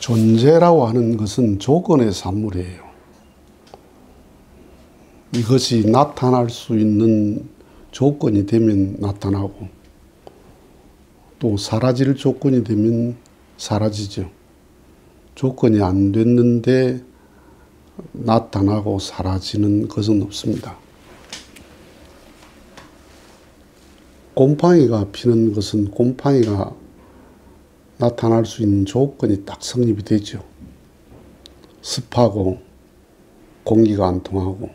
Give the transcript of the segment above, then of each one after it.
존재라고 하는 것은 조건의 산물이에요. 이것이 나타날 수 있는 조건이 되면 나타나고 또 사라질 조건이 되면 사라지죠. 조건이 안 됐는데 나타나고 사라지는 것은 없습니다. 곰팡이가 피는 것은 곰팡이가 나타날 수 있는 조건이 딱 성립이 되죠. 습하고 공기가 안 통하고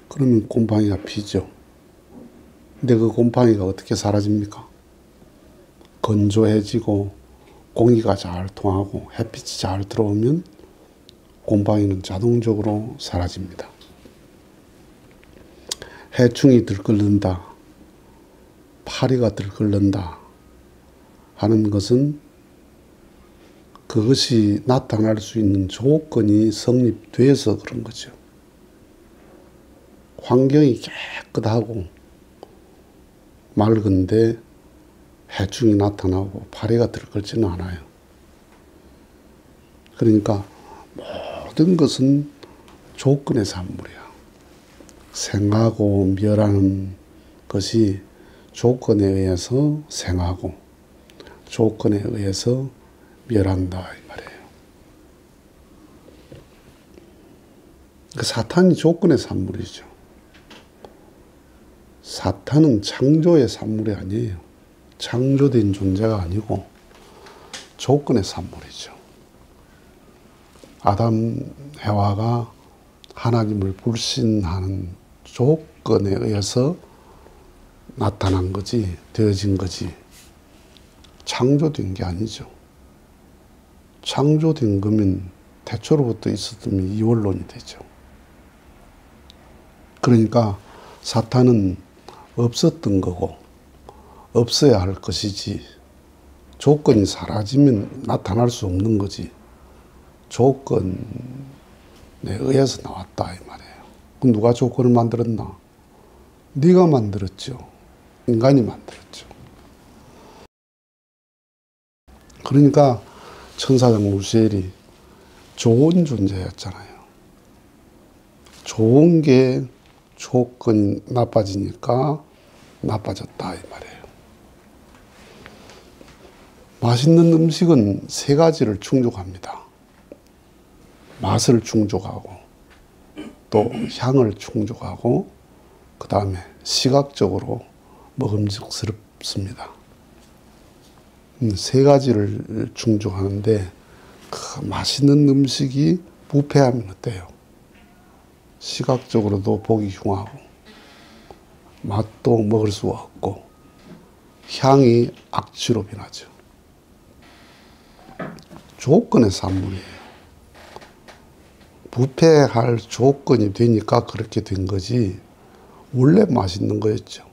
그러면 곰팡이가 피죠. 근데 그 곰팡이가 어떻게 사라집니까? 건조해지고 공기가 잘 통하고 햇빛이 잘 들어오면 곰팡이는 자동적으로 사라집니다. 해충이 들끓는다, 파리가 들끓는다 하는 것은 그것이 나타날 수 있는 조건이 성립돼서 그런 거죠. 환경이 깨끗하고 맑은데 해충이 나타나고 파리가 들끓지는 않아요. 그러니까 모든 것은 조건의 산물이야. 생하고 멸하는 것이 조건에 의해서 생하고 조건에 의해서 멸한다 이 말이에요. 그 사탄이 조건의 산물이죠. 사탄은 창조의 산물이 아니에요. 창조된 존재가 아니고 조건의 산물이죠. 아담, 해와가 하나님을 불신하는 조건에 의해서 나타난 거지, 되어진 거지, 창조된 게 아니죠. 창조된 거면 태초로부터 있었으면 이원론이 되죠. 그러니까 사탄은 없었던 거고 없어야 할 것이지 조건이 사라지면 나타날 수 없는 거지 조건에 의해서 나왔다 이 말이에요. 그럼 누가 조건을 만들었나? 네가 만들었죠. 인간이 만들었죠. 그러니까 천사장 루시엘이 좋은 존재였잖아요. 좋은 게 조건이 나빠지니까 나빠졌다 이 말이에요. 맛있는 음식은 세 가지를 충족합니다. 맛을 충족하고 또 향을 충족하고 그 다음에 시각적으로 먹음직스럽습니다. 세 가지를 충족하는데 그 맛있는 음식이 부패하면 어때요? 시각적으로도 보기 흉하고 맛도 먹을 수가 없고 향이 악취로 변하죠. 조건의 산물이에요. 부패할 조건이 되니까 그렇게 된 거지 원래 맛있는 거였죠.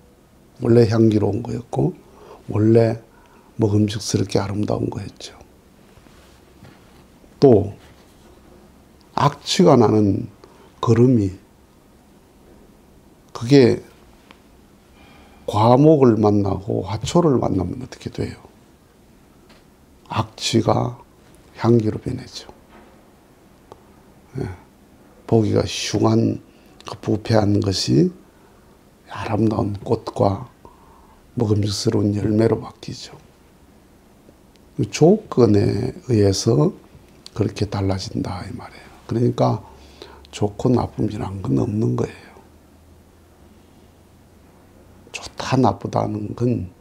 원래 향기로운 거였고 원래 먹음직스럽게 아름다운 거였죠. 또 악취가 나는 거름이 그게 과목을 만나고 화초를 만나면 어떻게 돼요? 악취가 향기로 변하죠. 예. 보기가 흉한 그 부패한 것이 아름다운 꽃과 먹음직스러운 열매로 바뀌죠. 조건에 의해서 그렇게 달라진다 이 말이에요. 그러니까 좋고 나쁨이란 건 없는 거예요. 좋다 나쁘다는 건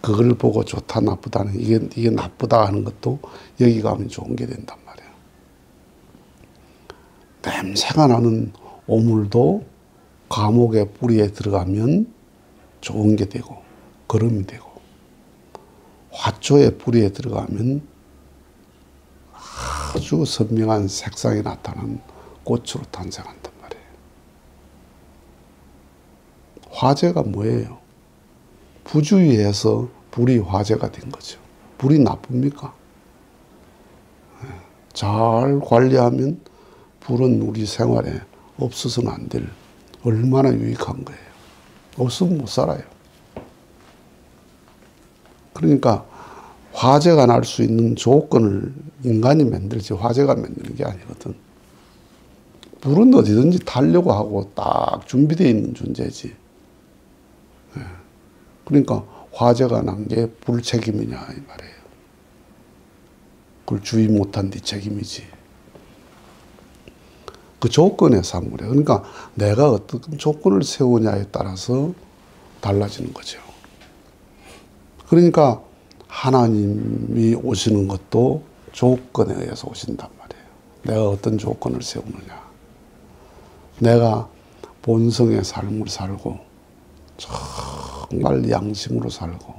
그걸 보고 좋다 나쁘다는 이게 나쁘다 하는 것도 여기 가면 좋은 게 된단 말이에요. 냄새가 나는 오물도 감옥의 뿌리에 들어가면 좋은 게 되고 거름이 되고 화초의 뿌리에 들어가면 아주 선명한 색상이 나타나는 꽃으로 탄생한단 말이에요. 화재가 뭐예요? 부주의해서 불이 화재가 된 거죠. 불이 나쁩니까? 잘 관리하면 불은 우리 생활에 없어서는 안 될 얼마나 유익한 거예요. 없으면 못 살아요. 그러니까 화재가 날 수 있는 조건을 인간이 만들지 화재가 만드는 게 아니거든. 불은 어디든지 타려고 하고 딱 준비되어 있는 존재지. 그러니까 화재가 난 게 불 책임이냐 이 말이에요. 그걸 주의 못한 네 책임이지. 그 조건의 산물이에요. 그러니까 내가 어떤 조건을 세우냐에 따라서 달라지는 거죠. 그러니까 하나님이 오시는 것도 조건에 의해서 오신단 말이에요. 내가 어떤 조건을 세우느냐. 내가 본성의 삶을 살고 정말 양심으로 살고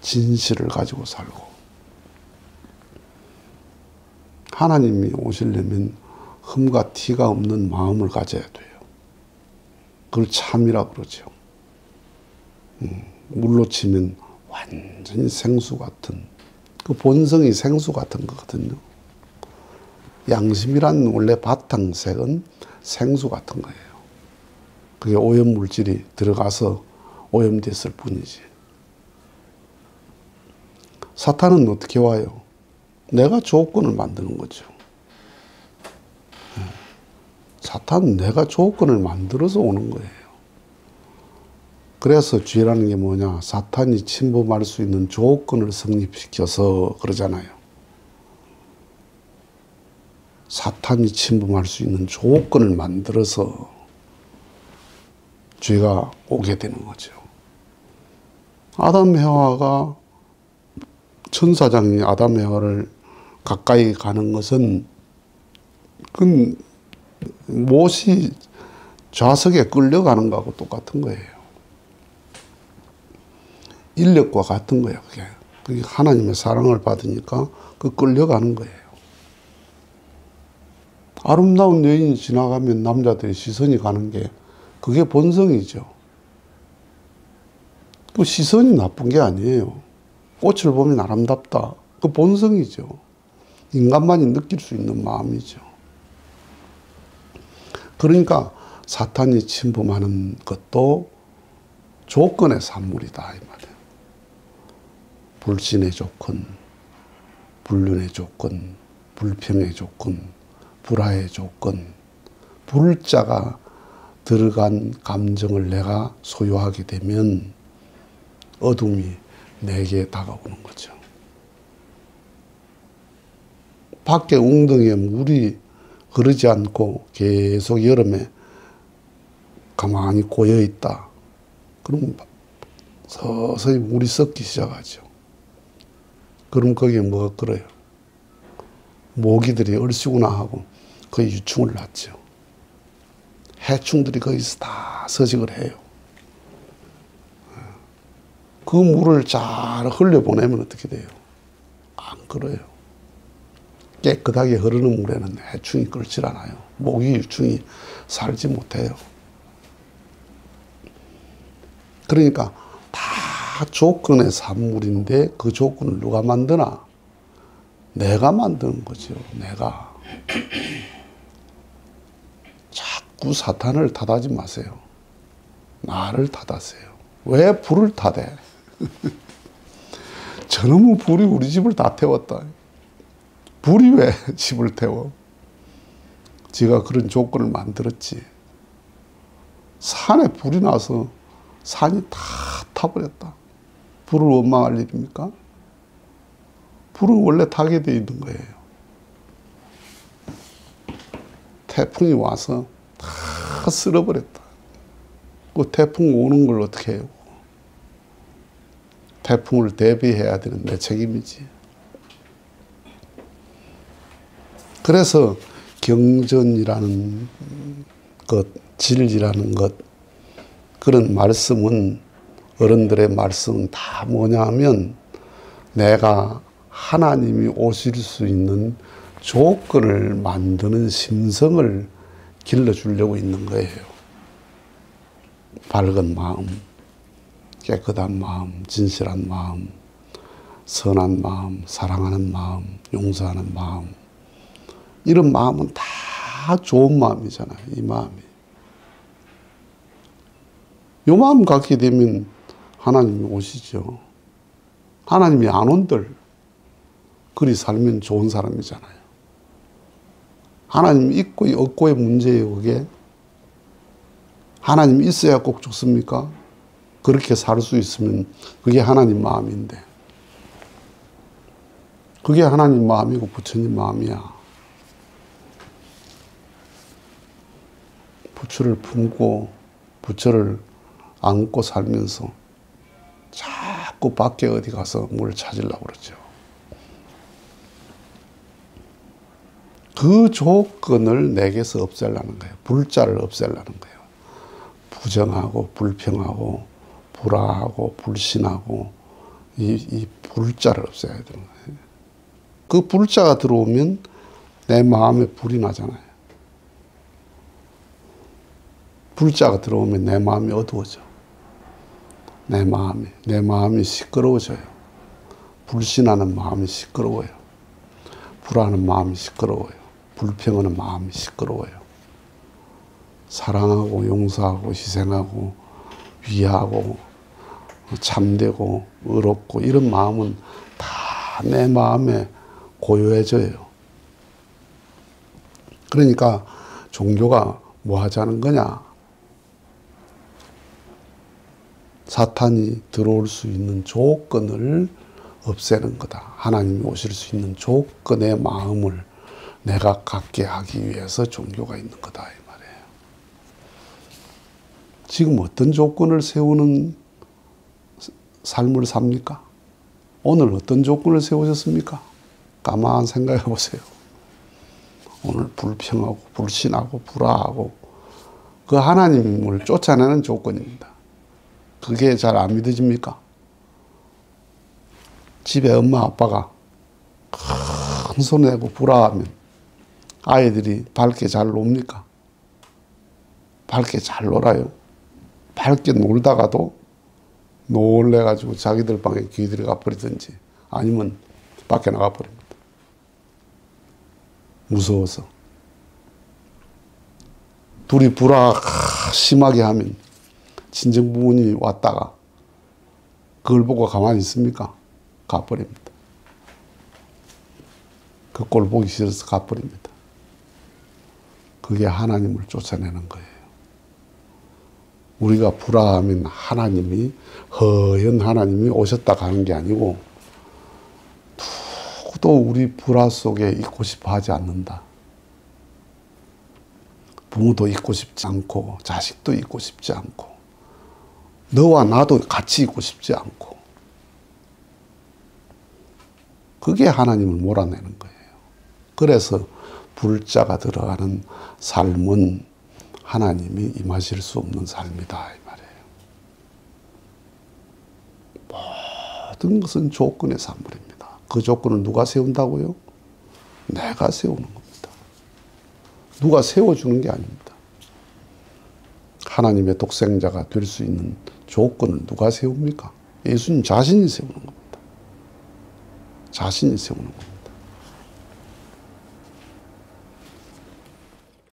진실을 가지고 살고 하나님이 오시려면 흠과 티가 없는 마음을 가져야 돼요. 그걸 참이라고 그러죠. 물로 치면 완전히 생수 같은 그 본성이 생수 같은 거거든요. 양심이란 원래 바탕색은 생수 같은 거예요. 그게 오염물질이 들어가서 오염됐을 뿐이지. 사탄은 어떻게 와요? 내가 조건을 만드는 거죠. 사탄은 내가 조건을 만들어서 오는 거예요. 그래서 죄라는 게 뭐냐? 사탄이 침범할 수 있는 조건을 성립시켜서 그러잖아요. 사탄이 침범할 수 있는 조건을 만들어서 죄가 오게 되는 거죠. 아담 해와가 천사장이 아담 해와를 가까이 가는 것은 그 못이 좌석에 끌려가는 거하고 똑같은 거예요. 인력과 같은 거예요. 그게 하나님의 사랑을 받으니까 그 끌려가는 거예요. 아름다운 여인이 지나가면 남자들의 시선이 가는 게 그게 본성이죠. 그 시선이 나쁜 게 아니에요. 꽃을 보면 아름답다. 그 본성이죠. 인간만이 느낄 수 있는 마음이죠. 그러니까 사탄이 침범하는 것도 조건의 산물이다 이 말이에요. 불신의 조건, 불륜의 조건, 불평의 조건, 불화의 조건, 불자가 들어간 감정을 내가 소유하게 되면 어둠이 내게 다가오는 거죠. 밖에 웅덩이에 물이 흐르지 않고 계속 여름에 가만히 고여 있다. 그럼 서서히 물이 썩기 시작하죠. 그럼 거기에 뭐가 끓어요? 모기들이 얼씨구나 하고 거기 유충을 낳죠. 해충들이 거기서 다 서식을 해요. 그 물을 잘 흘려보내면 어떻게 돼요? 안 끓어요. 깨끗하게 흐르는 물에는 해충이 끓질 않아요. 모기 유충이 살지 못해요. 그러니까 다 조건의 산물인데 그 조건을 누가 만드나? 내가 만드는 거죠. 내가. 자꾸 사탄을 탓하지 마세요. 나를 탓하세요. 왜 불을 탓해? 저놈의 불이 우리 집을 다 태웠다. 불이 왜 집을 태워? 지가 그런 조건을 만들었지. 산에 불이 나서 산이 다 타버렸다. 불을 원망할 일입니까? 불은 원래 타게 되어 있는 거예요. 태풍이 와서 다 쓸어버렸다. 그 태풍 오는 걸 어떻게 해요? 태풍을 대비해야 되는 내 책임이지. 그래서 경전이라는 것, 진리라는 것, 그런 말씀은, 어른들의 말씀은 다 뭐냐 하면 내가 하나님이 오실 수 있는 조건을 만드는 심성을 길러주려고 있는 거예요. 밝은 마음, 깨끗한 마음, 진실한 마음, 선한 마음, 사랑하는 마음, 용서하는 마음. 이런 마음은 다 좋은 마음이잖아요. 이 마음이. 이 마음 갖게 되면 하나님이 오시죠. 하나님이 안 온들 그리 살면 좋은 사람이잖아요. 하나님 있고 없고의 문제예요, 그게. 하나님 있어야 꼭 좋습니까? 그렇게 살 수 있으면 그게 하나님 마음인데. 그게 하나님 마음이고 부처님 마음이야. 부처를 품고 부처를 안고 살면서 자꾸 밖에 어디 가서 뭘 찾으려고 그러죠. 그 조건을 내게서 없애려는 거예요. 불자를 없애려는 거예요. 부정하고 불평하고 불화하고 불신하고 이 불자를 없애야 되는 거예요. 그 불자가 들어오면 내 마음에 불이 나잖아요. 불자가 들어오면 내 마음이 어두워져. 내 마음이 시끄러워져요. 불신하는 마음이 시끄러워요. 불안한 마음이 시끄러워요. 불평하는 마음이 시끄러워요. 사랑하고 용서하고 희생하고 위하고 참되고 의롭고 이런 마음은 다 내 마음에 고요해져요. 그러니까 종교가 뭐 하자는 거냐? 사탄이 들어올 수 있는 조건을 없애는 거다. 하나님이 오실 수 있는 조건의 마음을 내가 갖게 하기 위해서 종교가 있는 거다, 이 말이에요. 지금 어떤 조건을 세우는 삶을 삽니까? 오늘 어떤 조건을 세우셨습니까? 가만 생각해 보세요. 오늘 불평하고 불신하고 불화하고 그 하나님을 쫓아내는 조건입니다. 그게 잘 안 믿어집니까? 집에 엄마 아빠가 큰 소리 내고 불화하면 아이들이 밝게 잘 놉니까? 밝게 잘 놀아요. 밝게 놀다가도 놀래가지고 자기들 방에 귀 들어가 버리든지 아니면 밖에 나가 버립니다. 무서워서. 둘이 불화 심하게 하면 친정 부모님이 왔다가 그걸 보고 가만히 있습니까? 가버립니다. 그 꼴 보기 싫어서 가버립니다. 그게 하나님을 쫓아내는 거예요. 우리가 불화하면 하나님이 허연 하나님이 오셨다 가는 게 아니고 누구도 우리 불화 속에 있고 싶어 하지 않는다. 부모도 있고 싶지 않고 자식도 있고 싶지 않고 너와 나도 같이 있고 싶지 않고 그게 하나님을 몰아내는 거예요. 그래서 불자가 들어가는 삶은 하나님이 임하실 수 없는 삶이다, 이 말이에요. 모든 것은 조건의 산물입니다. 그 조건을 누가 세운다고요? 내가 세우는 겁니다. 누가 세워주는 게 아닙니다. 하나님의 독생자가 될 수 있는 조건을 누가 세웁니까? 예수님 자신이 세우는 겁니다. 자신이 세우는 겁니다.